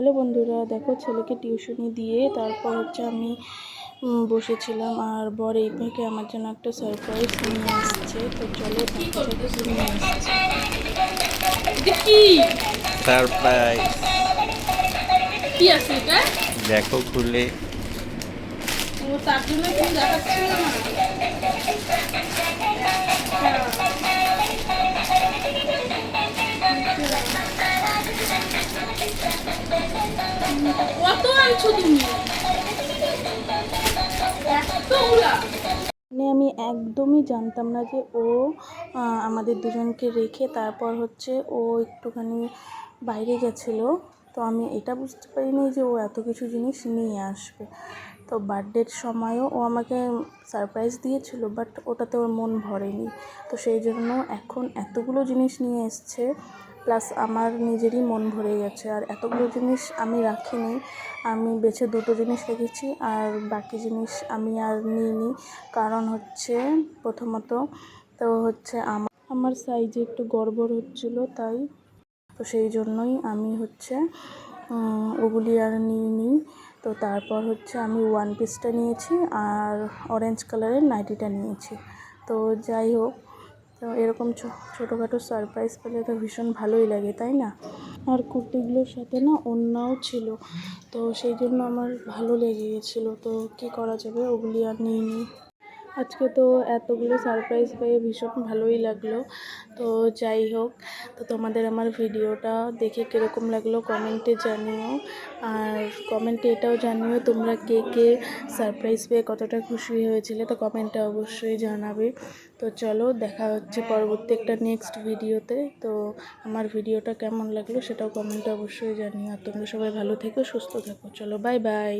Hello বন্ধুরা, দেখো ছেলেকে টিউশনি দিয়ে তারপর হচ্ছে আমি বসেছিলাম, আর বর এই থেকে আমার জন্য একটা সারপ্রাইজ নিয়ে আসছে। তো চলো দেখা যাক কি নিয়ে আসছে। কি সারপ্রাইজ কি আছে এটা? দেখো খুলে। ও তার জন্য তুমি দেখাচ্ছিল না? কত আনছো তুমি? এতগুলা? মানে আমি একদমই জানতাম না যে ও আমাদের দুজনকে রেখে তারপর হচ্ছে ও একটুখানি বাইরে গেছিলো। তো আমি এটা বুঝতে পারিনি যে ও এত কিছু জিনিস নিয়ে আসবে। তো বার্থডের সময়ও ও আমাকে সারপ্রাইজ দিয়েছিল, বাট ওটাতে ওর মন ভরেনি। তো সেই জন্য এখন এতগুলো জিনিস নিয়ে এসছে, প্লাস আমার নিজেরই মন ভরে গেছে। আর এতগুলো জিনিস আমি রাখিনি, আমি বেছে দুটো জিনিস রেখেছি, আর বাকি জিনিস আমি আর নিইনি। কারণ হচ্ছে প্রথমত তো হচ্ছে আমার সাইজে একটু গড়বড় হচ্ছিলো, তাই তো সেই জন্যই আমি হচ্ছে ওগুলি আর নিইনি। তো তারপর হচ্ছে আমি ওয়ান পিসটা নিয়েছি আর অরেঞ্জ কালারের নাইটিটা নিয়েছি। তো যাই হোক, তো এরকম ছোটোখাটো সারপ্রাইজ পেলে তো ভীষণ ভালোই লাগে, তাই না? আর কুর্তিগুলোর সাথে না ওড়নাও ছিল, তো সেই জন্য আমার ভালো লেগে গেছিলো। তো কী করা যাবে, ওগুলি আর নিইনি। আজকে তো এতগুলো সারপ্রাইজ পেয়ে ভীষণ ভালোই লাগলো। তো যাই হোক, তো তোমাদের আমার ভিডিওটা দেখে কীরকম লাগলো কমেন্টে জানিও। আর কমেন্টে এটাও জানিও তোমরা কে কে সারপ্রাইজ পেয়ে কতটা খুশি হয়েছিলে, তো কমেন্টে অবশ্যই জানাবে। তো চলো দেখা হচ্ছে পরবর্তী একটা নেক্সট ভিডিওতে। তো আমার ভিডিওটা কেমন লাগলো সেটাও কমেন্টে অবশ্যই জানিও। আর তোমরা সবাই ভালো থেকো, সুস্থ থেকো। চলো, বাই বাই।